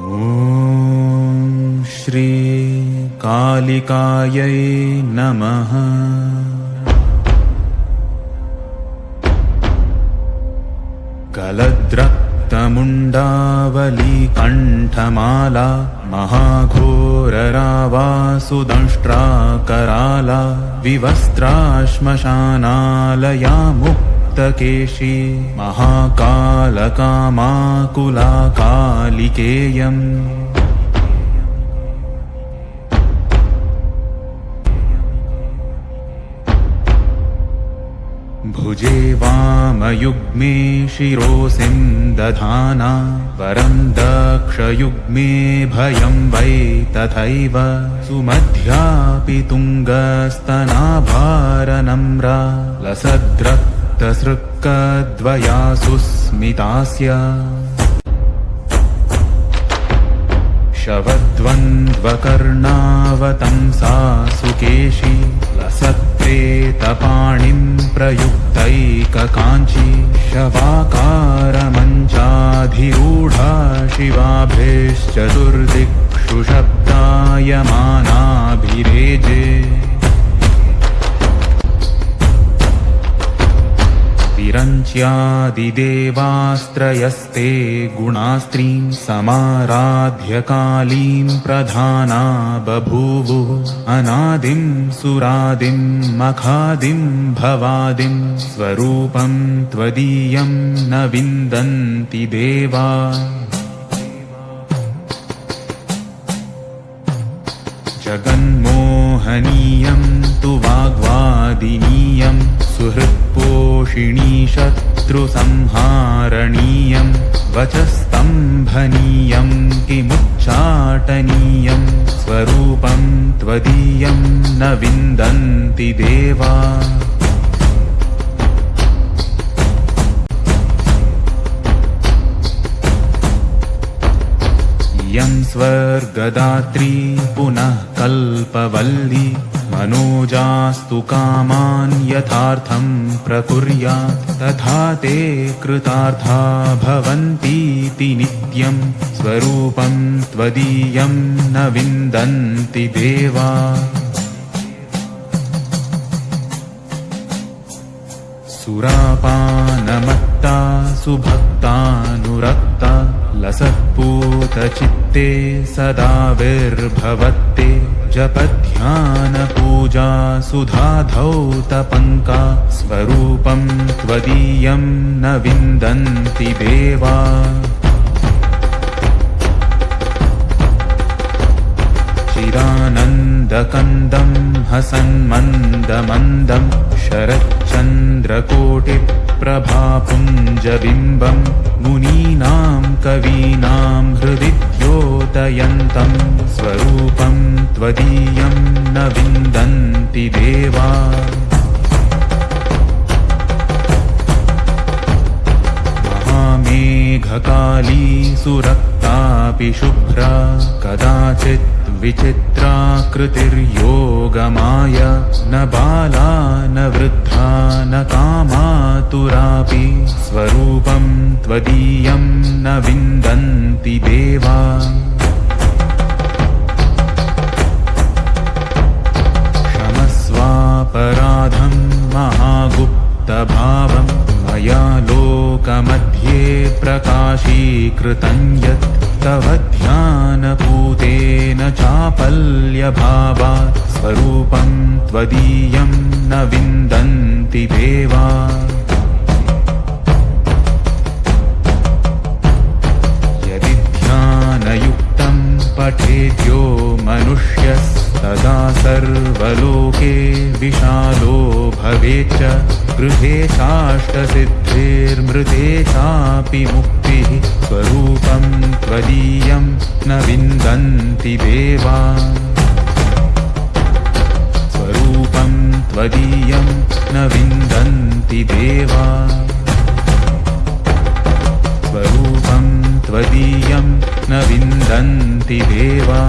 ॐ श्री कालिकायै नमः। गलद्रक्तमुण्डावली कण्ठमाला महाघोररावासुदंष्ट्राकराला विवस्त्राश्मशानालया मुक्तकेशी महाकालकामाकुला कालिकेयम्। भुजे वामयुग्मे शिरोसिं दधाना वरं दक्षयुग्मे भयं वै तथैव सुमध्यापि तुङ्गस्तनाभारनम्रा लसद्रक्तसृक्कद्वया सुस्मितास्य शवद्वन्द्वकर्णावतंसा सुकेशी लसत्प्रेतपाणिं प्रयुक्तैककाञ्ची शवाकारमञ्चाधिरूढा शिवाभिश्चतुर्दिक्षु शब्दायमानाभिरेजे। विरञ्च्यादिदेवास्त्रयस्ते गुणास्त्रीं समाराध्य कालीं प्रधाना बभूवुः अनादिं सुरादिं मखादिं भवादिं स्वरूपं त्वदीयं न विन्दन्ति देवा। जगन्मोहनीयं तु वाग्वादिनीयं सुहृत्पोषिणी शत्रुसंहारणीयं वचस्तम्भनीयं किमुच्चाटनीयं स्वरूपं त्वदीयं न विन्दन्ति देवा। यं स्वर्गदात्री पुनः कल्पवल्ली मनोजास्तु कामान् यथार्थं प्रकुर्यात् तथा ते कृतार्था भवन्तीति नित्यं स्वरूपं त्वदीयं न विन्दन्ति देवा। सुरापानमत्ता सुभक्तानुरक्ता लसत्पूतचित्ते सदा विर्भवत्ते जपध्यानपूजा सुधाधौतपङ्का स्वरूपं त्वदीयं न विन्दन्ति देवा। चिरानन्दकन्दं हसन्मन्दमन्दं शरच्चन्द्रकोटिप्रभापुञ्जबिम्बं मुनीनां कवीनां हृदि द्योतयन्तं स्वरूपं त्वदीयं न विन्दन्ति देवा। महामेघकाली सुरक्तापि शुभ्रा कदाचित् विचित्राकृतिर्योगमाय न बाला न वृद्धा न कामातुरापि स्वरूपं त्वदीयं न विन्दन्ति देवा। क्षमस्वापराधं महागुप्तभावं मया लोकमध्ये प्रकाशीकृतं यत् तव ध्यानपूतेन चापल्यभावात् स्वरूपं त्वदीयं न विन्दन्ति देवा। यदि ध्यानयुक्तं पठेद्यो मनुष्यस्तदा सर्वलोके विशालो भवेच्च गृहे चाष्टसिद्धिर्मृते चापि मुक्तिः स्वरूपं त्वदीयं न विन्दन्ति देवा। स्वरूपं त्वदीयं न विन्दन्ति देवा। स्वरूपं त्वदीयं न विन्दन्ति देवा।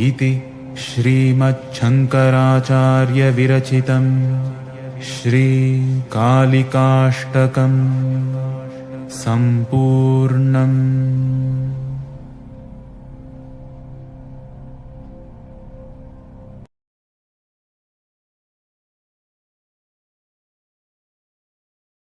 इति श्रीमच्छङ्कराचार्य विरचितं श्री कालिकाष्टकम्। सम्पूर्णम्।